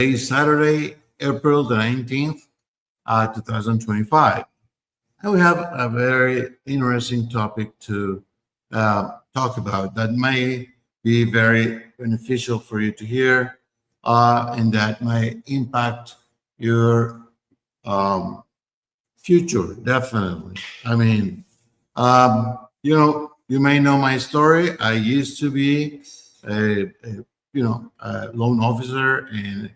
Today is Saturday, April the 19th, 2025. And we have a very interesting topic to talk about that may be very beneficial for you to hear and that may impact your um, future, definitely. I mean, you may know my story. I used to be a loan officer and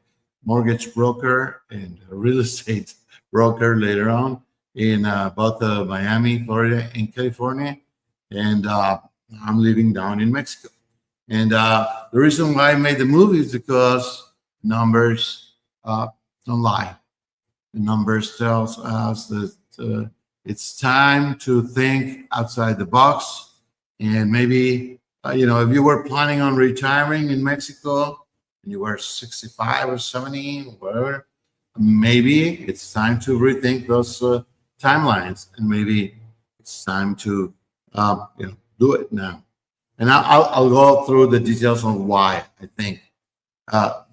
mortgage broker and a real estate broker later on in both Miami, Florida, and California. And I'm living down in Mexico. And the reason why I made the move is because numbers don't lie. The numbers tells us that it's time to think outside the box. And maybe, if you were planning on retiring in Mexico and you were 65 or 70, whatever, maybe it's time to rethink those timelines. And maybe it's time to, do it now. And I'll go through the details on why I think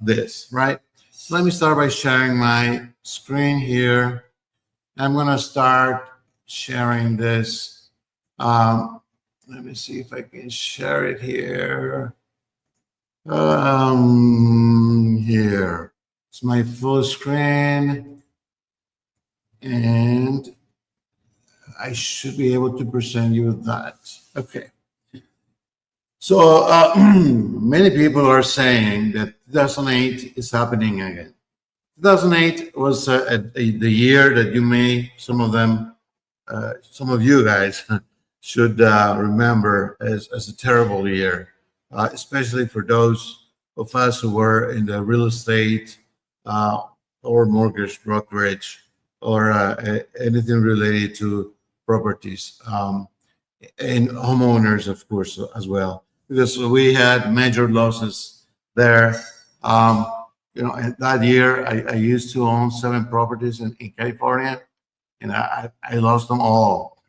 this, right? So let me start by sharing my screen here. I'm going to start sharing this. Let me see if I can share it here. Here. It's my full screen. And I should be able to present you that. Okay. So many people are saying that 2008 is happening again. 2008 was the year that some of you guys should remember as a terrible year, especially for those of us who were in the real estate or mortgage brokerage or anything related to properties and homeowners, of course, as well, because we had major losses there. That year I used to own 7 properties in California, and I lost them all.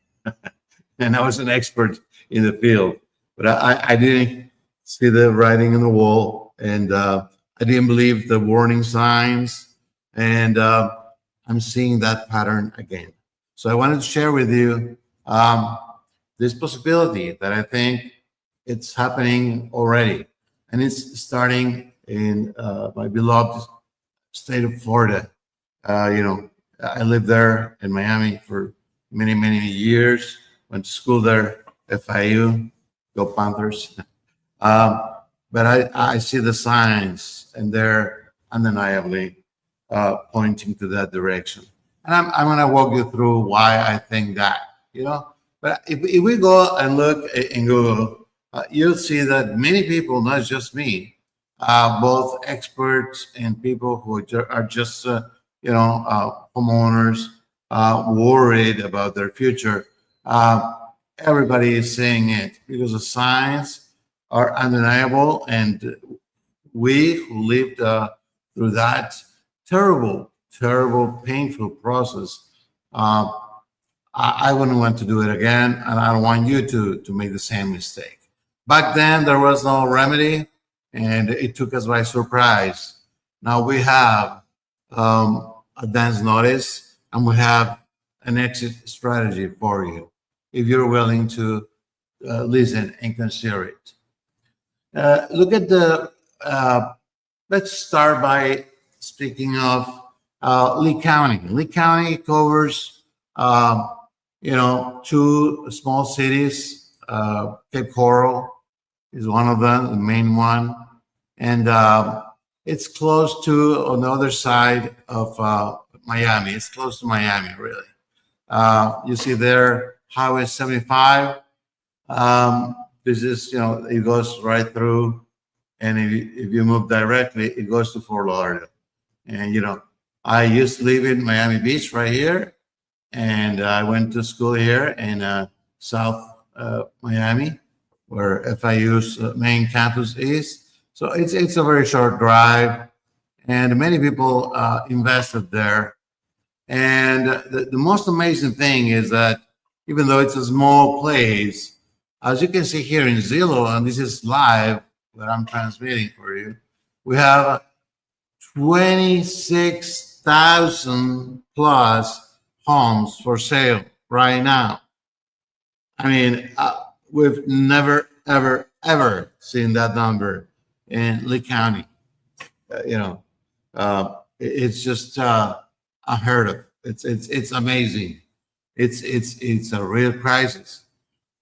And I was an expert in the field, but I didn't see the writing on the wall, and I didn't believe the warning signs, and I'm seeing that pattern again. So I wanted to share with you this possibility that I think it's happening already, and it's starting in my beloved state of Florida. I lived there in Miami for many, many years. Went to school there, FIU, go Panthers. But I see the signs, and they're undeniably pointing to that direction. And I'm going to walk you through why I think that, But if we go and look in Google, you'll see that many people, not just me, both experts and people who are just, homeowners worried about their future. Everybody is saying it because the signs are undeniable, and we who lived through that terrible, painful process, I wouldn't want to do it again, and I don't want you to make the same mistake. Back then, there was no remedy, and it took us by surprise. Now we have advance notice, and we have an exit strategy for you if you're willing to listen and consider it. Look at let's start by speaking of Lee County. Lee County covers, 2 small cities. Cape Coral is one of them, the main one. And it's close to, on the other side of Miami. It's close to Miami, really. You see there, Highway 75. This is, it goes right through. And if you move directly, it goes to Fort Lauderdale. And, I used to live in Miami Beach right here. And I went to school here in South Miami, where FIU's main campus is. So it's a very short drive. And many people invested there. And the most amazing thing is that even though it's a small place, as you can see here in Zillow, and this is live that I'm transmitting for you, we have 26,000 plus homes for sale right now. I mean, we've never, ever, ever seen that number in Lee County. You know, it's just unheard of. It's amazing. It's a real crisis.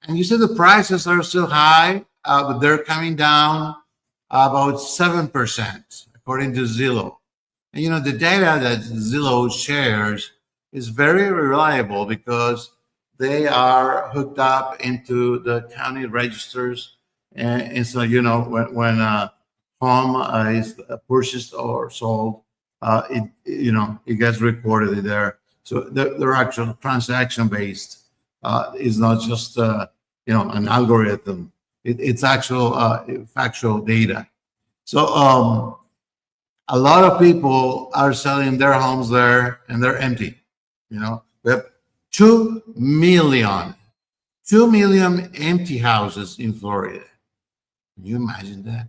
And you see, the prices are still high, but they're coming down about 7%, according to Zillow. And the data that Zillow shares is very reliable because they are hooked up into the county registers. And so, when a home is purchased or sold, it gets recorded in there. So they're actual transaction based. Is not just an algorithm. It's actual factual data. So a lot of people are selling their homes there, and they're empty. We have 2 million empty houses in Florida. Can you imagine that?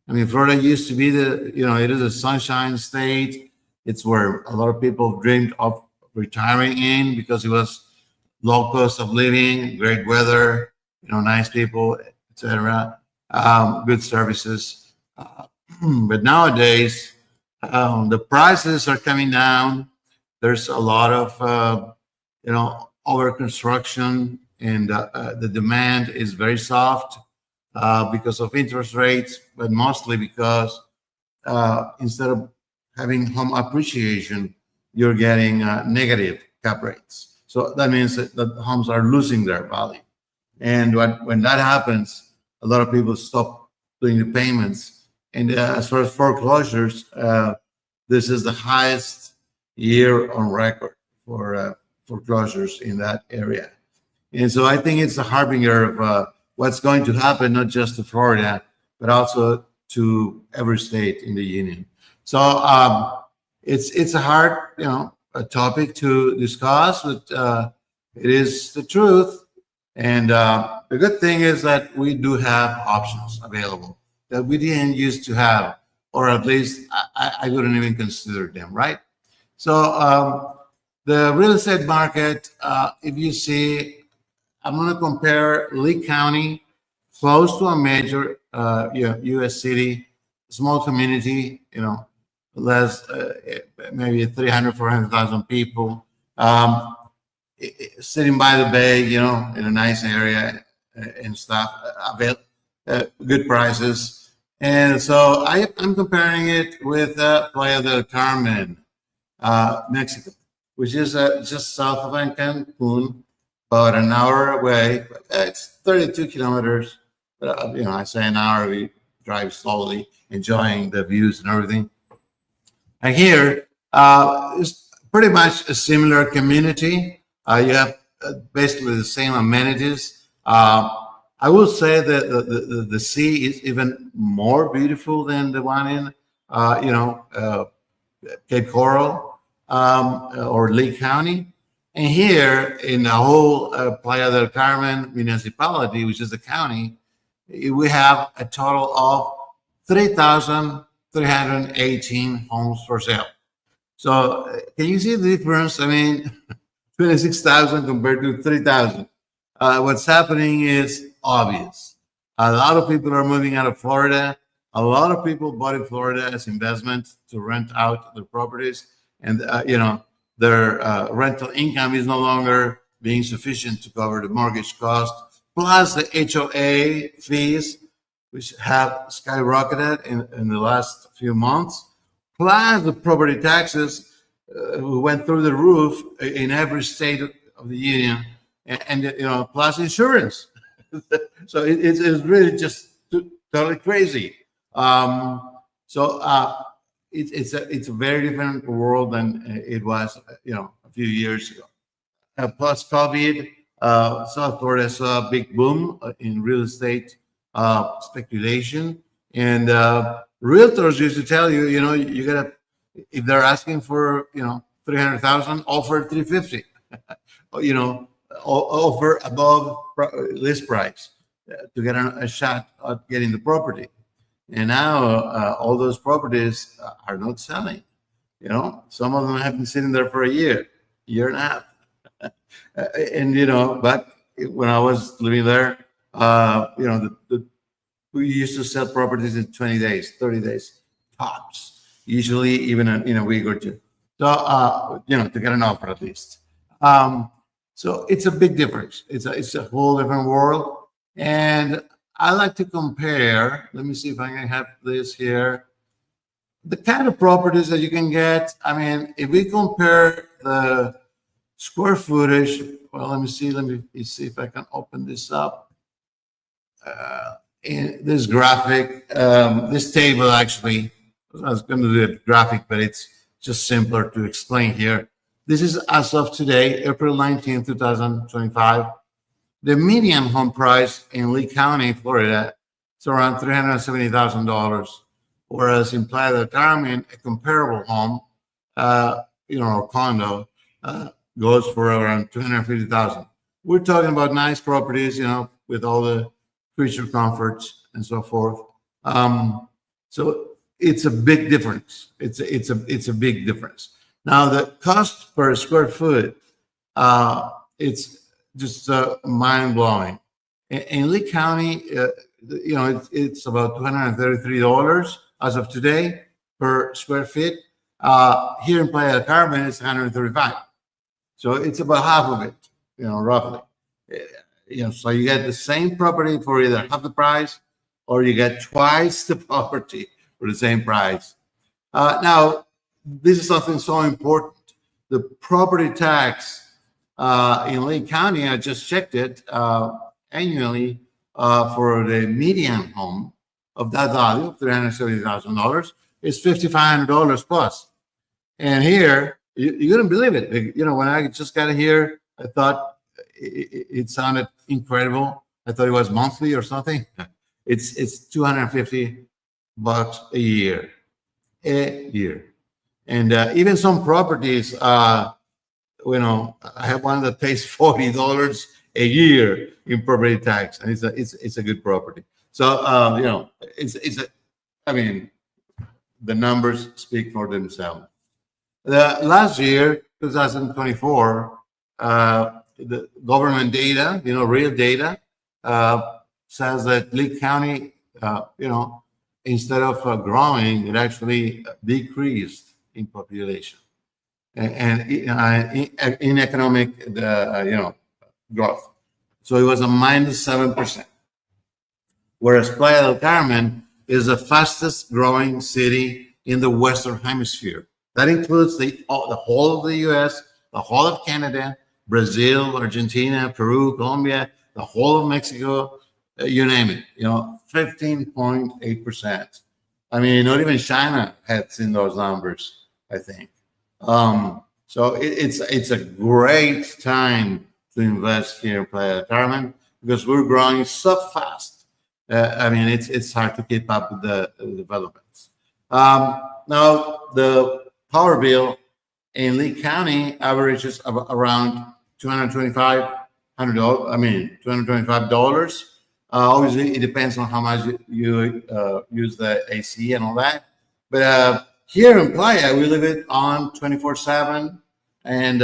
I mean, Florida used to be it is a sunshine state. It's where a lot of people dreamed of retiring in because it was low cost of living, great weather, nice people, etc., good services. But nowadays, the prices are coming down. There's a lot of over construction, and the demand is very soft because of interest rates, but mostly because instead of having home appreciation, you're getting negative cap rates. So that means that the homes are losing their value. And when that happens, a lot of people stop doing the payments. And as far as foreclosures, this is the highest year on record for foreclosures in that area. And so I think it's a harbinger of what's going to happen, not just to Florida, but also to every state in the union. So it's a hard, a topic to discuss, but it is the truth. And the good thing is that we do have options available that we didn't used to have, or at least I wouldn't even consider them, right? So the real estate market, if you see, I'm going to compare Lee County, close to a major U.S. city, small community, less, maybe 300, 400,000 people, sitting by the bay, in a nice area and stuff, good prices. And so I'm comparing it with Playa del Carmen, Mexico, which is just south of Cancun, about an hour away. It's 32 kilometers. But, I say an hour, we drive slowly, enjoying the views and everything. And here, it's pretty much a similar community. You have basically the same amenities. I will say that the sea is even more beautiful than the one in, Cape Coral or Lee County. And here in the whole Playa del Carmen municipality, which is the county, we have a total of 3,318 homes for sale. So can you see the difference? I mean, 26,000 compared to 3,000. What's happening is obvious. A lot of people are moving out of Florida. A lot of people bought in Florida as investment to rent out their properties, and their rental income is no longer being sufficient to cover the mortgage cost, plus the HOA fees, which have skyrocketed in the last few months, plus the property taxes went through the roof in every state of the union, and plus insurance. So it's really just totally crazy. It's a very different world than it was, a few years ago. Plus COVID, South Florida saw a big boom in real estate speculation, and realtors used to tell you, you gotta, if they're asking for 300,000, offer 350. Offer above list price to get a shot at getting the property. And now all those properties are not selling. You know, some of them have been sitting there for a year and a half. And you know, back when I was living there, you know, we used to sell properties in 20 days, 30 days tops, usually even in a week or two. So, you know, to get an offer at least. Um, so it's a big difference. It's a whole different world. And I like to compare, let me see if I can have this here. The kind of properties that you can get. I mean, if we compare the square footage, well, let me see if I can open this up. In this graphic, this table actually, I was going to do a graphic, but it's just simpler to explain here. This is as of today, April 19, 2025. The median home price in Lee County, Florida, is around $370,000, whereas in Playa del Carmen, a comparable home, you know, or condo, goes for around $250,000. We're talking about nice properties, you know, with all the creature comforts and so forth. So it's a big difference. It's a big difference. Now the cost per square foot, it's just mind blowing. In Lee County, you know, it's about $233 as of today per square feet. Here in Playa del Carmen, it's 135. So it's about half of it, you know, roughly. You know, so you get the same property for either half the price, or you get twice the property for the same price. Now, this is something so important. The property tax in Lee County, I just checked it annually for the median home of that value, $370,000, is $5,500 plus. And here, you couldn't believe it. You know, when I just got here, I thought it sounded incredible. I thought it was monthly or something. It's $250 a year, and even some properties. You know, I have one that pays $40 a year in property tax, and it's a good property. So you know, it's a. I mean, the numbers speak for themselves. The last year, 2024, the government data, you know, real data, says that Lee County, you know, instead of growing, it actually decreased in population and in economic, you know, growth. So it was a -7%. Whereas Playa del Carmen is the fastest growing city in the Western Hemisphere. That includes the whole of the U.S., the whole of Canada, Brazil, Argentina, Peru, Colombia, the whole of Mexico, you name it. You know, 15.8%. I mean, not even China had seen those numbers, I think. So it's a great time to invest here in Playa del Carmen because we're growing so fast. I mean, it's hard to keep up with the developments. Now, the power bill in Lee County averages around $225. Obviously, it depends on how much you use the AC and all that. But here in Playa, we live it on 24/7, and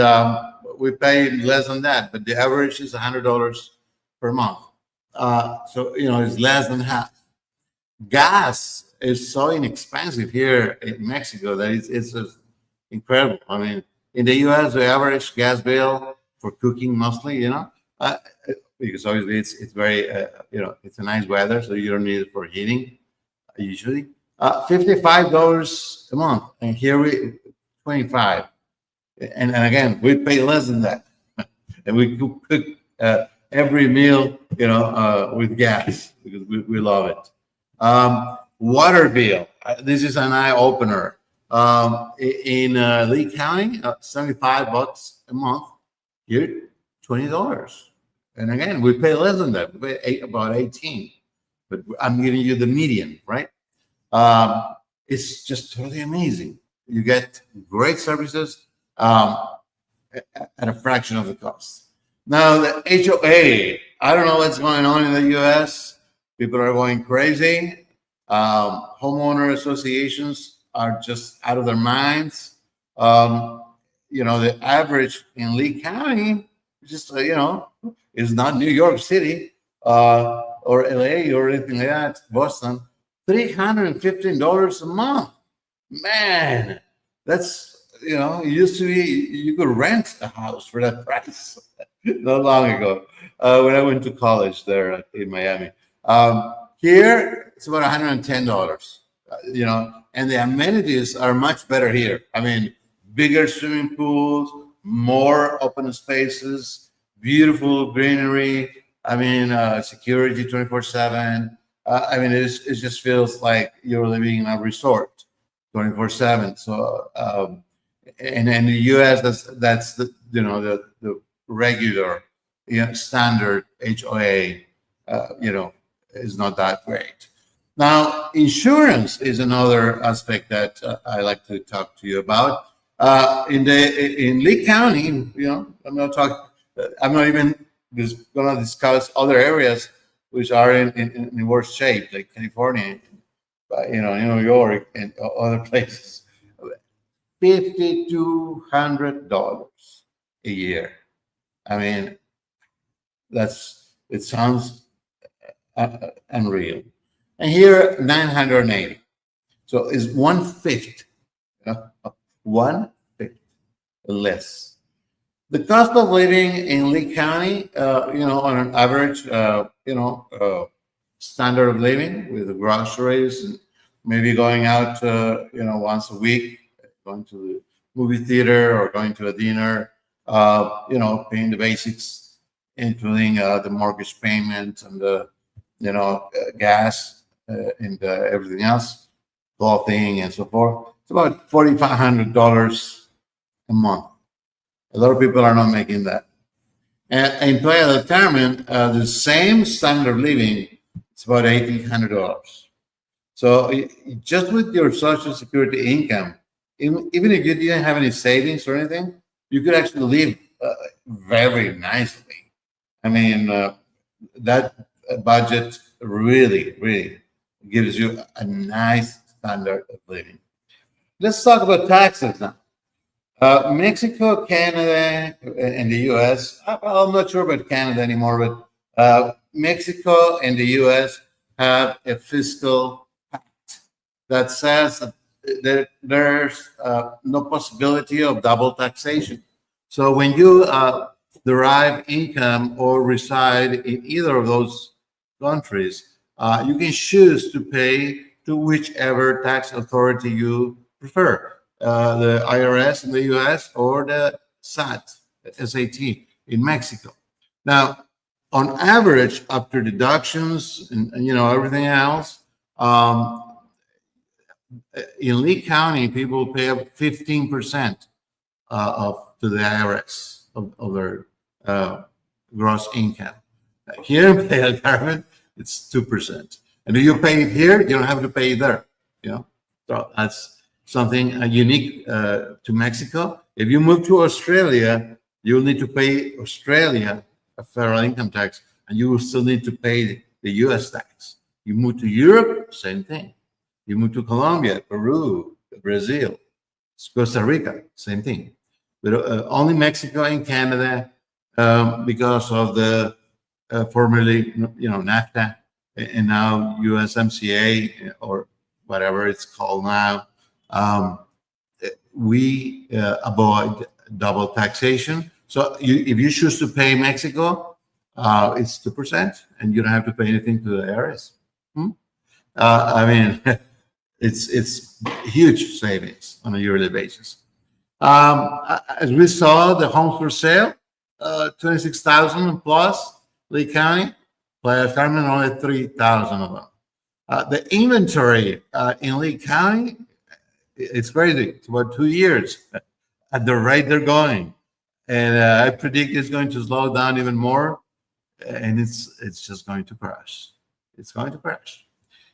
we pay less than that. But the average is $100 per month. So you know, it's less than half. Gas is so inexpensive here in Mexico that it's just incredible. I mean, in the U.S., the average gas bill for cooking mostly, you know, because obviously it's very, you know, it's a nice weather, so you don't need it for heating usually. $55 a month, and here we 25, and again we pay less than that, and we cook every meal, you know, with gas because we love it. Water bill. This is an eye opener. In Lee County, $75 a month. Here, $20. And again, we pay less than that. We pay about 18. But I'm giving you the median, right? It's just totally amazing. You get great services at a fraction of the cost. Now, the HOA. I don't know what's going on in the U.S. People are going crazy. Homeowner associations are just out of their minds. Um, the average in Lee County, just is not New York City or LA or anything like that. Boston, $315 a month. Man, that's it used to be you could rent a house for that price not long ago when I went to college there in Miami. Here it's about $110. And the amenities are much better here. I mean, bigger swimming pools, more open spaces, beautiful greenery. I mean, security 24/7. I mean, it just feels like you're living in a resort 24/7. So, and in the U.S., that's the regular, standard HOA, is not that great. Now, insurance is another aspect that I like to talk to you about. In Lee County, I'm not even going to discuss other areas which are in worse shape, like California, New York, and other places. $5,200 a year. I mean, it sounds unreal. And here, 980. So it's 1/5, 1/5 less. The cost of living in Lee County, on an average, standard of living with the groceries and maybe going out, once a week, going to the movie theater or going to a dinner, paying the basics, including the mortgage payment and the, gas and everything else, clothing and so forth. It's about $4,500 a month. A lot of people are not making that. And in Playa del Carmen, the same standard of living, it's about $1,800. So just with your Social Security income, even if you didn't have any savings or anything, you could actually live very nicely. I mean, that budget really, really gives you a nice standard of living. Let's talk about taxes now. Mexico, Canada, and the U.S. I'm not sure about Canada anymore, but Mexico and the U.S. have a fiscal pact that says that there's no possibility of double taxation. So when you derive income or reside in either of those countries, you can choose to pay to whichever tax authority you prefer. The IRS in the US or the SAT in Mexico. Now, on average, after deductions and everything else, in Lee County, people pay up 15% to the IRS of their gross income. Here in Playa del Carmen, it's 2%. And if you pay it here, you don't have to pay it there. So that's something unique to Mexico. If you move to Australia, you'll need to pay Australia a federal income tax, and you will still need to pay the U.S. tax. You move to Europe, same thing. You move to Colombia, Peru, Brazil, Costa Rica, same thing. But only Mexico and Canada, because of the formerly, NAFTA, and now USMCA or whatever it's called now. We avoid double taxation. So if you choose to pay Mexico, it's 2%, and you don't have to pay anything to the IRS. I mean, it's huge savings on a yearly basis. As we saw, the homes for sale, 26,000 plus, Lee County, Playa del Carmen, only 3,000 of them. The inventory in Lee County, it's crazy. It's about 2 years at the rate they're going. And I predict it's going to slow down even more. And it's just going to crash. It's going to crash.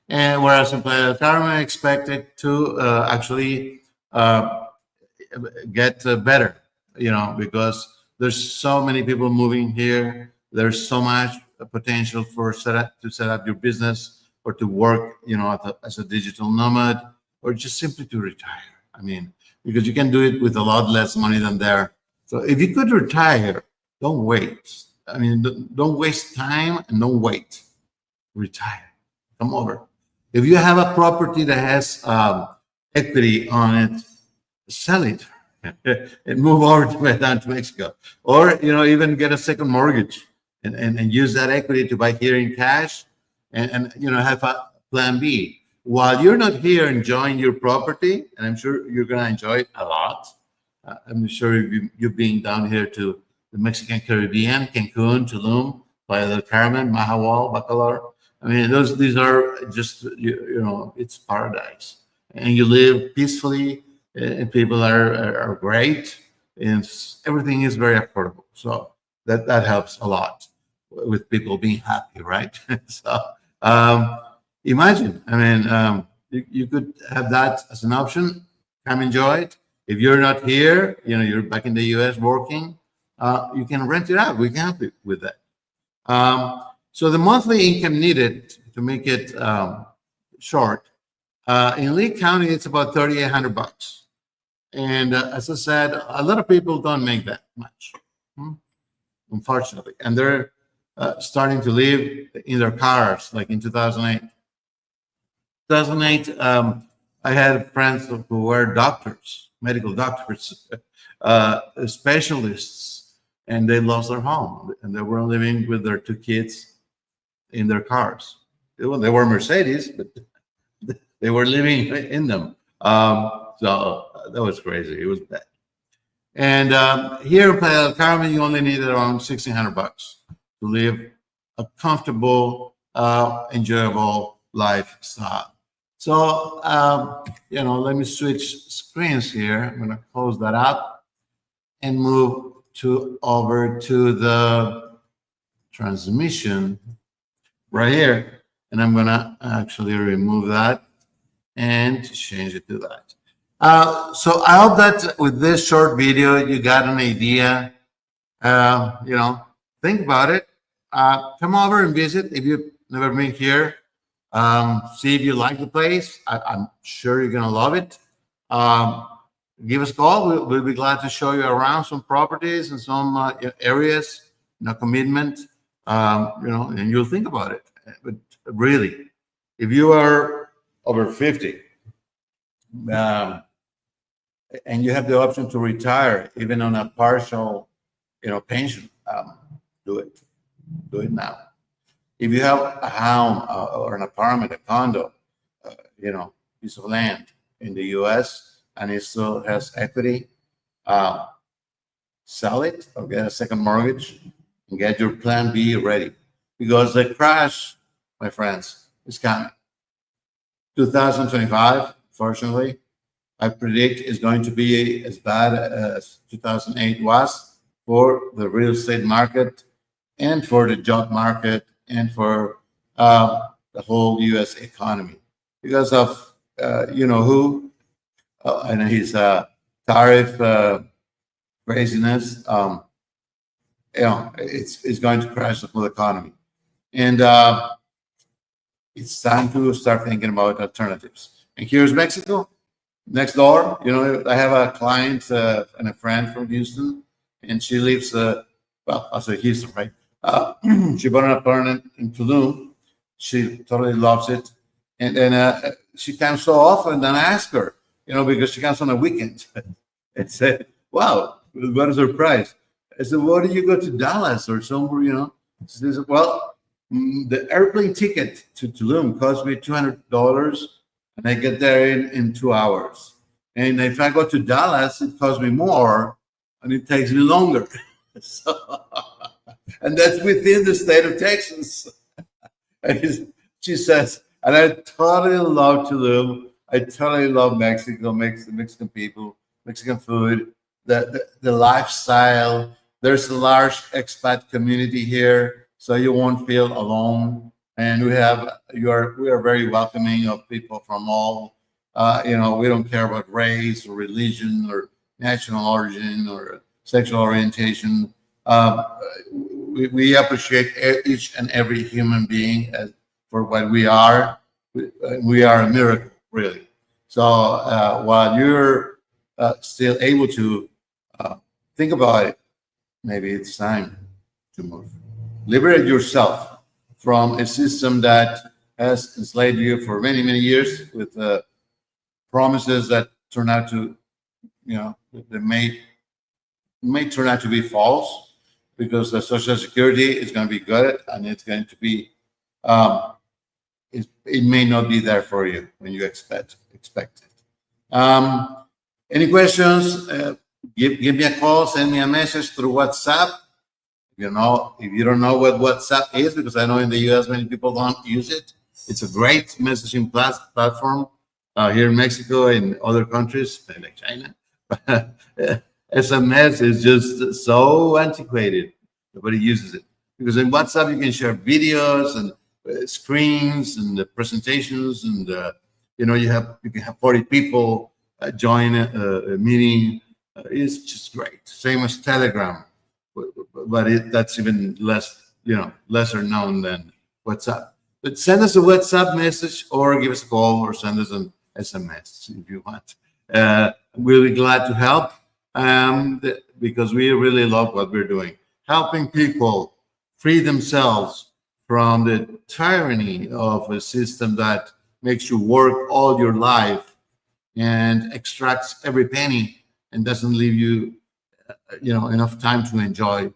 And whereas in Playa del Carmen, I expect it to actually get better, because there's so many people moving here. There's so much potential to set up your business. or to work, as a digital nomad, or just simply to retire. I mean, because you can do it with a lot less money than there. So if you could retire, don't wait. I mean, don't waste time and don't wait. Retire. Come over. If you have a property that has equity on it, sell it and move over down to Mexico, or even get a second mortgage and use that equity to buy here in cash, and have a plan B while you're not here enjoying your property. And I'm sure you're going to enjoy it a lot. I'm sure you've been down here to the Mexican Caribbean, Cancun, Tulum, Playa del Carmen, Mahahual, Bacalar. I mean, these are just, it's paradise. And you live peacefully, and people are great, and everything is very affordable. So that helps a lot with people being happy, right? So imagine, I mean, you could have that as an option. Come enjoy it. If you're not here, you're back in the US working, you can rent it out. We can help you with that. So the monthly income needed, to make it short, in Lee County, it's about $3,800. And as I said, a lot of people don't make that much, unfortunately. And they're starting to live in their cars, like in 2008. 2008, I had friends who were doctors, medical doctors, specialists, and they lost their home. And they were living with their 2 kids in their cars. They were Mercedes, but they were living in them. So that was crazy. It was bad. And here in Playa del Carmen, you only need around $1,600 to live a comfortable, enjoyable lifestyle. So, let me switch screens here. I'm going to close that up and move over to the transmission right here. And I'm going to actually remove that and change it to that. So I hope that with this short video, you got an idea. Think about it. Come over and visit if you've never been here. See if you like the place. I'm sure you're going to love it. Give us a call. We'll be glad to show you around some properties and some areas, commitment, and you'll think about it. But really, if you are over 50, and you have the option to retire even on a partial, pension, do it. Do it now. If you have a home or an apartment, a condo, piece of land in the U.S. and it still has equity, sell it or get a second mortgage and get your plan B ready, because the crash, my friends, is coming. 2025, fortunately, I predict is going to be as bad as 2008 was for the real estate market and for the job market and for the whole U.S. economy, because of who and his tariff craziness. It's going to crash the whole economy, and it's time to start thinking about alternatives. And here's Mexico, next door. I have a client and a friend from Houston, and she lives also Houston, right? She bought an apartment in Tulum. She totally loves it. And then she comes so often, then I ask her, because she comes on a weekend and said, wow, what a surprise. I said, why do you go to Dallas or somewhere, She says, well, the airplane ticket to Tulum cost me $200 and I get there in 2 hours. And if I go to Dallas, it costs me more and it takes me longer. And that's within the state of Texas. And she says, and I totally love Tulum. I totally love Mexico, Mexican people, Mexican food, the lifestyle. There's a large expat community here, so you won't feel alone. And we are very welcoming of people from all. We don't care about race or religion or national origin or sexual orientation. We appreciate each and every human being for what we are. We are a miracle, really. So while you're still able to think about it, maybe it's time to move. Liberate yourself from a system that has enslaved you for many, many years with promises that turn out to, they may turn out to be false, because the Social Security is going to be good and it's going to be, it may not be there for you when you expect it. Any questions? Give me a call, send me a message through WhatsApp. If you don't know what WhatsApp is, because I know in the US many people don't use it, it's a great messaging platform here in Mexico and other countries like China. SMS is just so antiquated. Nobody uses it, because in WhatsApp you can share videos and screens and presentations, and you can have 40 people join a meeting. It's just great. Same as Telegram, but that's even lesser known than WhatsApp. But send us a WhatsApp message, or give us a call, or send us an SMS if you want. We'll be glad to help, because we really love what we're doing, helping people free themselves from the tyranny of a system that makes you work all your life and extracts every penny and doesn't leave you, enough time to enjoy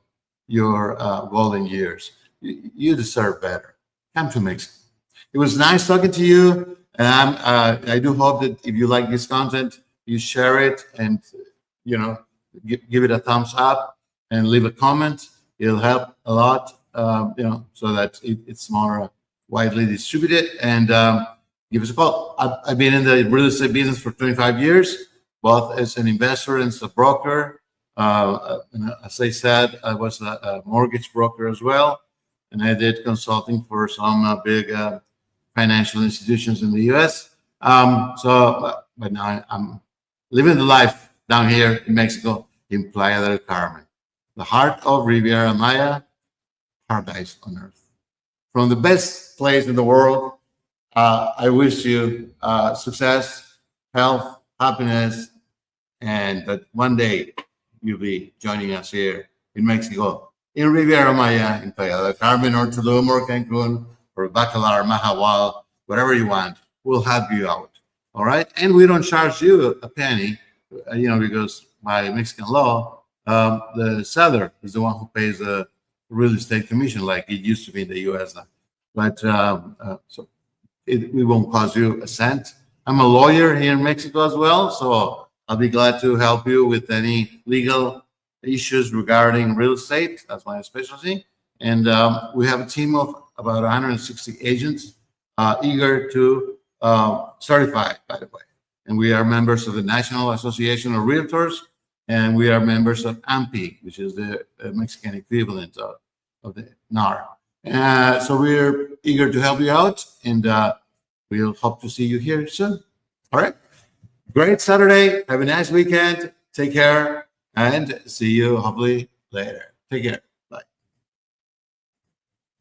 your golden years. You deserve better. Come to Mexico. It was nice talking to you, and I do hope that if you like this content, you share it and give it a thumbs up and leave a comment. It'll help a lot, so that it's more widely distributed. And give us a call. I've been in the real estate business for 25 years, both as an investor and as a broker. And as I said, I was a mortgage broker as well, and I did consulting for some big financial institutions in the U.S. But now I'm living the life down here in Mexico, in Playa del Carmen, the heart of Riviera Maya, paradise on earth. From the best place in the world, I wish you success, health, happiness, and that one day you'll be joining us here in Mexico, in Riviera Maya, in Playa del Carmen, or Tulum, or Cancun, or Bacalar, Mahahual, whatever you want. We'll help you out. All right? And we don't charge you a penny, because by Mexican law, the seller is the one who pays the real estate commission, like it used to be in the U.S. now. But so we won't cost you a cent. I'm a lawyer here in Mexico as well, so I'll be glad to help you with any legal issues regarding real estate. That's my specialty. And we have a team of about 160 agents eager to certify, by the way. And we are members of the National Association of Realtors, and we are members of AMPI, which is the Mexican equivalent of the NAR. So we're eager to help you out, and we'll hope to see you here soon. All right. Great Saturday. Have a nice weekend. Take care, and see you hopefully later. Take care.